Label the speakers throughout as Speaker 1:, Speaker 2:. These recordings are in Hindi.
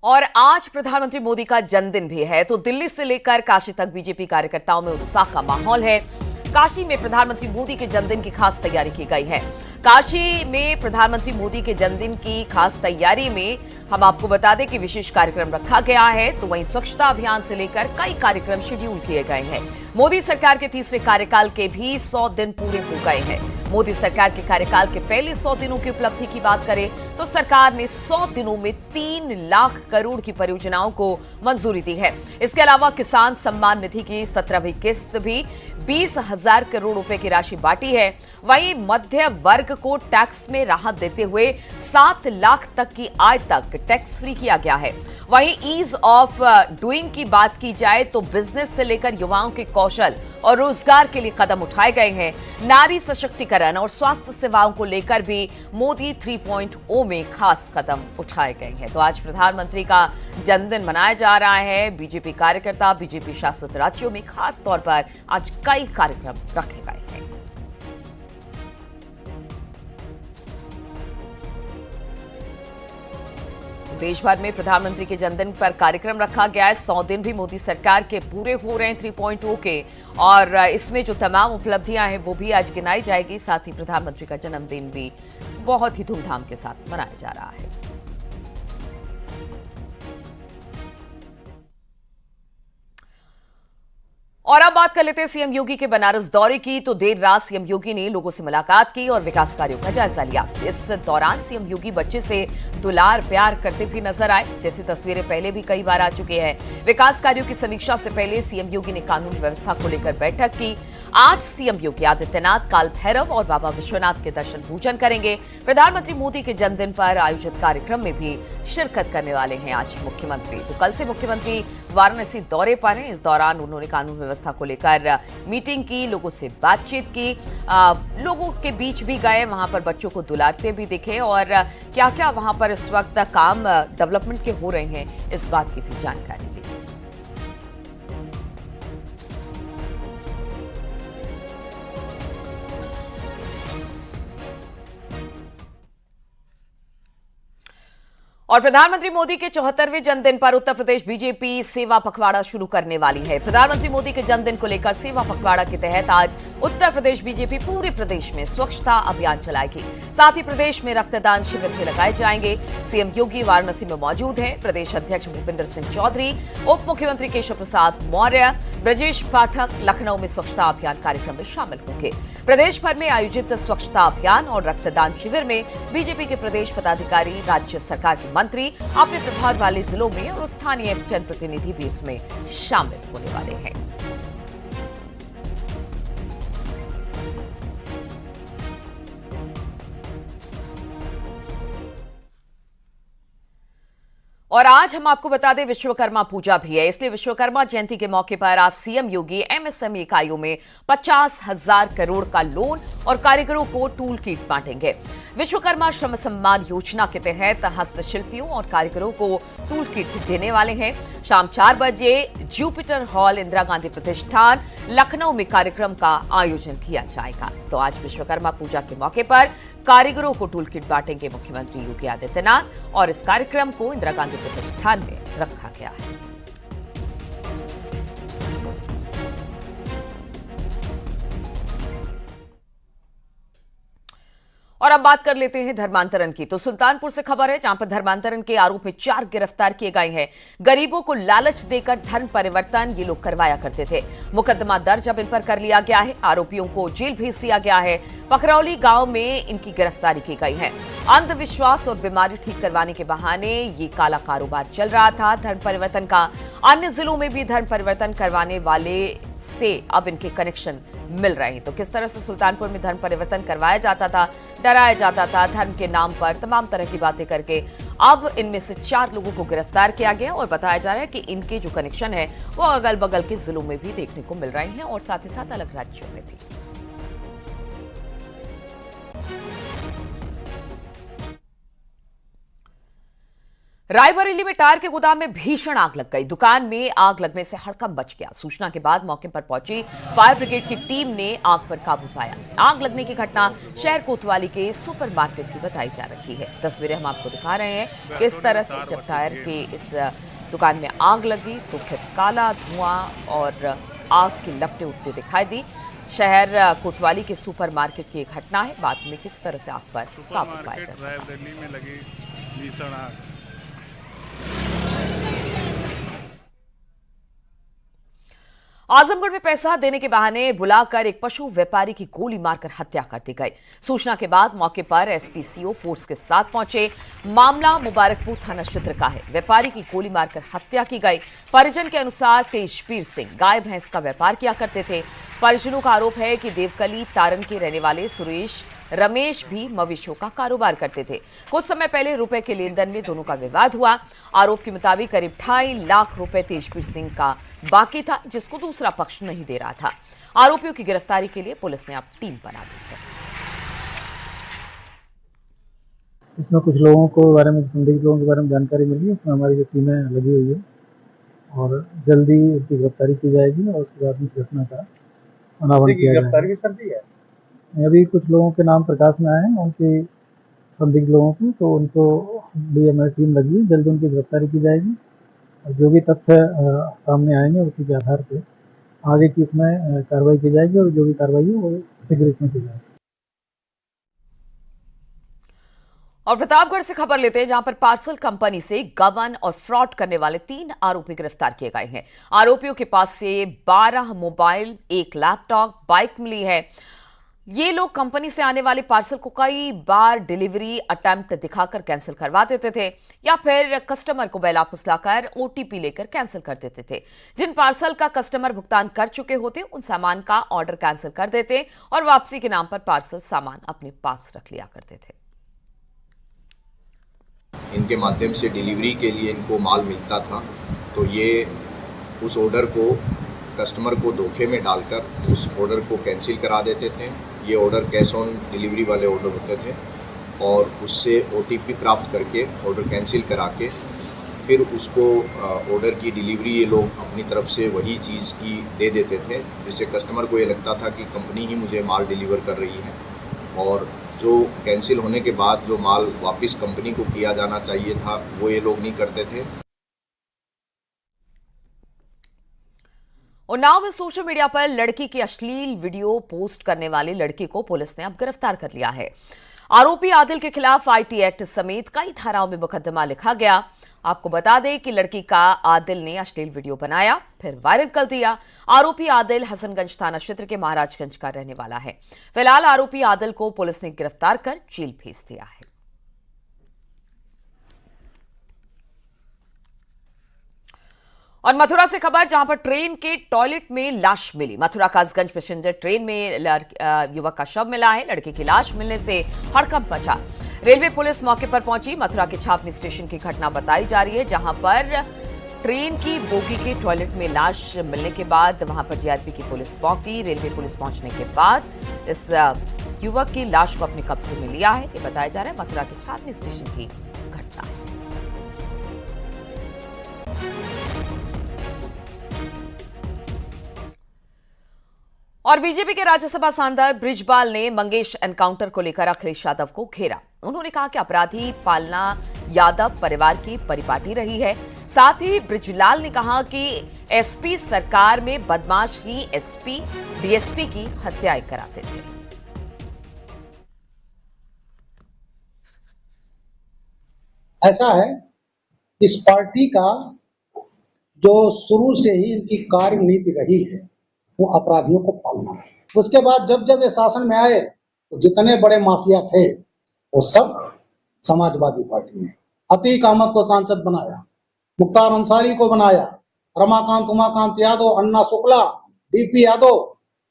Speaker 1: और आज प्रधानमंत्री मोदी का जन्मदिन भी है, तो दिल्ली से लेकर काशी तक बीजेपी कार्यकर्ताओं में उत्साह का माहौल है। काशी में प्रधानमंत्री मोदी के जन्मदिन की खास तैयारी की गई है। काशी में प्रधानमंत्री मोदी के जन्मदिन की खास तैयारी में हम आपको बता दें कि विशेष कार्यक्रम रखा गया है, तो वहीं स्वच्छता अभियान से लेकर कई कार्यक्रम शेड्यूल किए गए हैं। मोदी सरकार के तीसरे कार्यकाल के भी 100 दिन पूरे हो गए हैं। मोदी सरकार के कार्यकाल के पहले 100 दिनों की उपलब्धि की बात करें तो सरकार ने 100 दिनों में 3 लाख करोड़ की परियोजनाओं को मंजूरी दी है। इसके अलावा किसान सम्मान निधि की 17वीं किस्त भी 20,000 करोड़ रुपए की राशि बांटी है। वहीं मध्य वर्ग को टैक्स में राहत देते हुए 7 लाख तक की आय तक टैक्स फ्री किया गया है। वहीं ईज ऑफ डूइंग की बात की जाए तो बिजनेस से लेकर युवाओं के कौशल और रोजगार के लिए कदम उठाए गए हैं। नारी सशक्तिकरण और स्वास्थ्य सेवाओं को लेकर भी मोदी 3.0 में खास कदम उठाए गए हैं। तो आज प्रधानमंत्री का जन्मदिन मनाया जा रहा है। बीजेपी कार्यकर्ता बीजेपी शासित राज्यों में खास तौर पर आज कई कार्यक्रम रखे गए हैं। देश भर में प्रधानमंत्री के जन्मदिन पर कार्यक्रम रखा गया है। 100 दिन भी मोदी सरकार के पूरे हो रहे हैं 3.0 के, और इसमें जो तमाम उपलब्धियां हैं वो भी आज गिनाई जाएगी। साथ ही प्रधानमंत्री का जन्मदिन भी बहुत ही धूमधाम के साथ मनाया जा रहा है। और अब बात कर लेते हैं सीएम योगी के बनारस दौरे की। तो देर रात सीएम योगी ने लोगों से मुलाकात की और विकास कार्यों का जायजा लिया। इस दौरान सीएम योगी बच्चे से दुलार प्यार करते भी नजर आए, जैसी तस्वीरें पहले भी कई बार आ चुके हैं। विकास कार्यों की समीक्षा से पहले सीएम योगी ने कानून व्यवस्था को लेकर बैठक की। आज सीएम योगी आदित्यनाथ काल भैरव और बाबा विश्वनाथ के दर्शन पूजन करेंगे। प्रधानमंत्री मोदी के जन्मदिन पर आयोजित कार्यक्रम में भी शिरकत करने वाले हैं आज मुख्यमंत्री। तो कल से मुख्यमंत्री वाराणसी दौरे पर हैं। इस दौरान उन्होंने कानून व्यवस्था को लेकर मीटिंग की, लोगों से बातचीत की, लोगों के बीच भी गए, वहां पर बच्चों को दुलारते भी दिखे और क्या क्या वहां पर इस वक्त काम डेवलपमेंट के हो रहे हैं, इस बात की भी जानकारी दी। और प्रधानमंत्री मोदी के 74वें जन्मदिन पर उत्तर प्रदेश बीजेपी सेवा पखवाड़ा शुरू करने वाली है। प्रधानमंत्री मोदी के जन्मदिन को लेकर सेवा पखवाड़ा के तहत आज उत्तर प्रदेश बीजेपी पूरे प्रदेश में स्वच्छता अभियान चलाएगी। साथ ही प्रदेश में रक्तदान शिविर भी लगाए जाएंगे। सीएम योगी वाराणसी में मौजूद हैं। प्रदेश अध्यक्ष भूपेंद्र सिंह चौधरी, उप मुख्यमंत्री केशव प्रसाद मौर्य, ब्रजेश पाठक लखनऊ में स्वच्छता अभियान कार्यक्रम में शामिल होंगे। प्रदेश भर में आयोजित स्वच्छता अभियान और रक्तदान शिविर में बीजेपी के प्रदेश पदाधिकारी, राज्य सरकार के मंत्री, अपने प्रभार वाले जिलों में और स्थानीय जनप्रतिनिधि भी इसमें शामिल होने वाले हैं। और आज हम आपको बता दें विश्वकर्मा पूजा भी है, इसलिए विश्वकर्मा जयंती के मौके पर आज सीएम योगी एमएसएमई इकाइयों में 50,000 करोड़ का लोन और कारीगरों को टूल किट बांटेंगे। विश्वकर्मा श्रम सम्मान योजना के तहत हस्तशिल्पियों और कारीगरों को टूल किट देने वाले हैं। शाम 4 बजे जुपिटर हॉल, इंदिरा गांधी प्रतिष्ठान, लखनऊ में कार्यक्रम का आयोजन किया जाएगा। तो आज विश्वकर्मा पूजा के मौके पर कारीगरों को टूल किट बांटेंगे मुख्यमंत्री योगी आदित्यनाथ, और इस कार्यक्रम को इंदिरा गांधी प्रतिष्ठान में रखा गया है। और अब बात कर लेते हैं धर्मांतरण की। तो सुल्तानपुर से खबर है, जहां पर धर्मांतरण के आरोप में 4 गिरफ्तार किए गए हैं। गरीबों को लालच देकर धर्म परिवर्तन ये लोग करवाया करते थे। मुकदमा दर्ज अब इन पर कर लिया गया है। आरोपियों को जेल भेज दिया गया है। पकरौली गांव में इनकी गिरफ्तारी की गई है। अंधविश्वास और बीमारी ठीक करवाने के बहाने ये काला कारोबार चल रहा था धर्म परिवर्तन का। अन्य जिलों में भी धर्म परिवर्तन करवाने वाले से अब इनके कनेक्शन मिल रहे हैं। तो किस तरह से सुल्तानपुर में धर्म परिवर्तन करवाया जाता था, डराया जाता था, धर्म के नाम पर तमाम तरह की बातें करके, अब इनमें से 4 लोगों को गिरफ्तार किया गया और बताया जा रहा है कि इनके जो कनेक्शन है वो अगल बगल के जिलों में भी देखने को मिल रहे हैं और साथ ही साथ अलग राज्यों में भी। रायबरेली में टायर के गोदाम में भीषण आग लग गई। दुकान में आग लगने से हड़कंप मच गया। सूचना के बाद मौके पर पहुंची फायर ब्रिगेड की टीम ने आग पर काबू पाया। आग लगने की घटना शहर कोतवाली के सुपरमार्केट की बताई जा रही है। तस्वीरें हम आपको दिखा रहे हैं किस तरह से जब टायर के इस दुकान में आग लगी तो फिर काला धुआं और आग की लपटें उठती दिखाई दी। शहर कोतवाली के सुपरमार्केट की घटना है। बाद में किस तरह से आग पर काबू पाया जा सका। आजमगढ़ में पैसा देने के बहाने बुलाकर एक पशु व्यापारी की गोली मारकर हत्या कर दी गई। सूचना के बाद मौके पर एसपीसीओ फोर्स के साथ पहुंचे। मामला मुबारकपुर थाना क्षेत्र का है। व्यापारी की गोली मारकर हत्या की गई। परिजन के अनुसार तेजवीर सिंह गाय भैंस का व्यापार किया करते थे। परिजनों का आरोप है कि देवकली तारन के रहने वाले सुरेश रमेश भी मवेशियों का कारोबार करते थे। कुछ समय पहले रुपए के लेन देन में दोनों का विवाद हुआ। आरोप के मुताबिक करीब 2.5 लाख रुपए तेजवीर सिंह का बाकी था, जिसको दूसरा पक्ष नहीं दे रहा था। आरोपियों की गिरफ्तारी के लिए पुलिस ने अब टीम बना दी है।
Speaker 2: इसमें कुछ लोगों को बारे में, संदिग्ध लोगों के बारे में जानकारी मिली है। उसमें हमारी जो टीमें लगी हुई है और जल्दी उनकी गिरफ्तारी की जाएगी और उसके बाद इस घटना का अनावरण किया जाएगा। गिरफ्तारी भी सर है। अभी कुछ लोगों के नाम प्रकाश में आए हैं, उनके संदिग्ध लोगों की, तो उनको लिए हमारी टीम लगी है। जल्द उनकी गिरफ्तारी की जाएगी और जो भी तथ्य सामने आएंगे उसी के आधार पर आगे की इसमें कार्रवाई की जाएगी और जो भी कार्रवाई है वो शीघ्र इसमें की जाएगी।
Speaker 1: और प्रतापगढ़ से खबर लेते हैं, जहां पर पार्सल कंपनी से गबन और फ्रॉड करने वाले 3 आरोपी गिरफ्तार किए गए हैं। आरोपियों के पास से 12 मोबाइल, 1 लैपटॉप, बाइक मिली है। ये लोग कंपनी से आने वाले पार्सल को कई बार डिलीवरी अटेम्प्ट दिखाकर कैंसिल करवा देते थे या फिर कस्टमर को बैला फुसलाकर ओटीपी लेकर कैंसिल कर देते थे। जिन पार्सल का कस्टमर भुगतान कर चुके होते उन सामान का ऑर्डर कैंसिल कर देते और वापसी के नाम पर पार्सल सामान अपने पास रख लिया करते थे।
Speaker 3: इनके माध्यम से डिलीवरी के लिए इनको माल मिलता था, तो ये उस ऑर्डर को कस्टमर को धोखे में डालकर उस ऑर्डर को कैंसिल करा देते थे। ये ऑर्डर कैश ऑन डिलीवरी वाले ऑर्डर होते थे और उससे ओटीपी प्राप्त करके ऑर्डर कैंसिल करा के फिर उसको ऑर्डर की डिलीवरी ये लोग अपनी तरफ से वही चीज़ की दे देते थे, जिससे कस्टमर को ये लगता था कि कंपनी ही मुझे माल डिलीवर कर रही है और जो कैंसिल होने के बाद जो माल वापस कंपनी को किया जाना चाहिए था वो ये लोग नहीं करते थे।
Speaker 1: उन्नाव में सोशल मीडिया पर लड़की की अश्लील वीडियो पोस्ट करने वाली लड़की को पुलिस ने अब गिरफ्तार कर लिया है। आरोपी आदिल के खिलाफ आईटी एक्ट समेत कई धाराओं में मुकदमा लिखा गया। आपको बता दें कि लड़की का आदिल ने अश्लील वीडियो बनाया फिर वायरल कर दिया। आरोपी आदिल हसनगंज थाना क्षेत्र के महाराजगंज का रहने वाला है। फिलहाल आरोपी आदिल को पुलिस ने गिरफ्तार कर जेल भेज दिया है। और मथुरा से खबर, जहां पर ट्रेन के टॉयलेट में लाश मिली। मथुरा कासगंज पैसेंजर ट्रेन में युवक का शव मिला है। लड़के की लाश मिलने से हड़कंप मचा। रेलवे पुलिस मौके पर पहुंची। मथुरा के छावनी स्टेशन की घटना बताई जा रही है, जहां पर ट्रेन की बोगी के टॉयलेट में लाश मिलने के बाद वहां पर जीआरपी की पुलिस पहुंची। रेलवे पुलिस पहुंचने के बाद इस युवक की लाश को अपने कब्जे में लिया है। ये बताया जा रहा है मथुरा के छावनी स्टेशन की घटना है। और बीजेपी के राज्यसभा सांसद बृजपाल ने मंगेश एनकाउंटर को लेकर अखिलेश यादव को घेरा। उन्होंने कहा कि अपराधी पालना यादव परिवार की परिपाटी रही है। साथ ही बृजलाल ने कहा कि एसपी सरकार में बदमाश ही एसपी डीएसपी की हत्याएं कराते थे।
Speaker 4: ऐसा है, इस पार्टी का जो शुरू से ही इनकी कार्य नीति रही है वो अपराधियों को पालना है। उसके बाद जब जब ये शासन में आए तो जितने बड़े माफिया थे वो सब समाजवादी पार्टी ने। अतीक अहमद को सांसद बनाया, मुख्तार अंसारी को बनाया, रमाकांत उमाकांत यादव, अन्ना शुक्ला, डीपी यादव,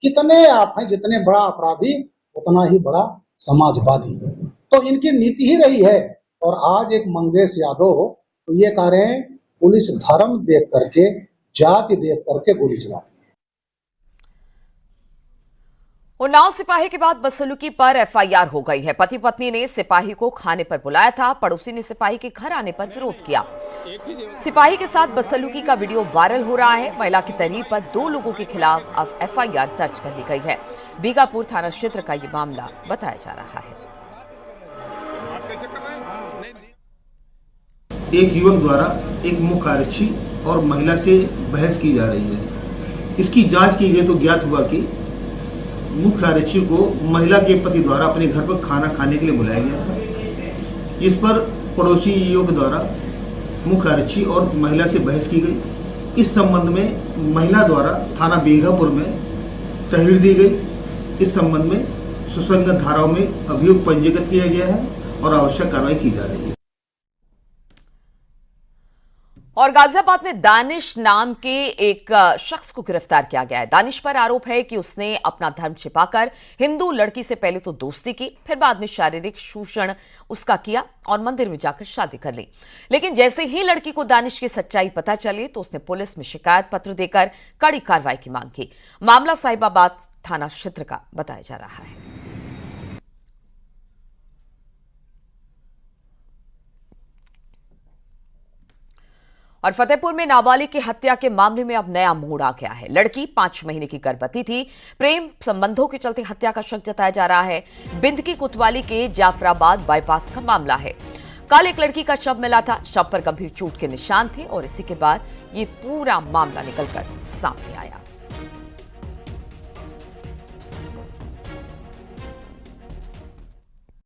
Speaker 4: कितने आप हैं। जितने बड़ा अपराधी उतना ही बड़ा समाजवादी। तो इनकी नीति ही रही है। और आज एक मंगेश यादव तो ये कह रहे हैं पुलिस धर्म देख करके, जाति देख करके गोली चलाती है।
Speaker 1: उन्नाव सिपाही के बाद बदसलूकी पर एफआईआर हो गई है। पति पत्नी ने सिपाही को खाने पर बुलाया था। पड़ोसी ने सिपाही के घर आने पर विरोध किया। सिपाही के साथ बदसलूकी का वीडियो वायरल हो रहा है। महिला की तहरीर पर 2 लोगों के खिलाफ अब एफआईआर दर्ज कर ली गई है। बीगापुर थाना क्षेत्र का ये मामला बताया जा रहा है।
Speaker 5: एक युवक द्वारा एक मुख्य आरक्षी और महिला से बहस की जा रही है। इसकी जांच की गई तो ज्ञात हुआ कि मुख्य आरक्षी को महिला के पति द्वारा अपने घर पर खाना खाने के लिए बुलाया गया था। जिस पर पड़ोसी युवक द्वारा मुख्य आरक्षी और महिला से बहस की गई। इस संबंध में महिला द्वारा थाना बीघापुर में तहरीर दी गई। इस संबंध में सुसंगत धाराओं में अभियोग पंजीकृत किया गया है और आवश्यक कार्रवाई की जा रही है।
Speaker 1: और गाजियाबाद में दानिश नाम के एक शख्स को गिरफ्तार किया गया है। दानिश पर आरोप है कि उसने अपना धर्म छिपाकर हिंदू लड़की से पहले तो दोस्ती की, फिर बाद में शारीरिक शोषण उसका किया और मंदिर में जाकर शादी कर ली। लेकिन जैसे ही लड़की को दानिश की सच्चाई पता चली तो उसने पुलिस में शिकायत पत्र देकर कड़ी कार्रवाई की मांग की। मामला साहिबाबाद थाना क्षेत्र का बताया जा रहा है। और फतेहपुर में नाबालिग की हत्या के मामले में अब नया मोड़ आ गया है। लड़की 5 महीने की गर्भवती थी। प्रेम संबंधों के चलते हत्या का शक जताया जा रहा है। बिंदकी कोतवाली के जाफराबाद बाईपास का मामला है। कल एक लड़की का शव मिला था। शव पर गंभीर चोट के निशान थे और इसी के बाद ये पूरा मामला निकलकर सामने आया।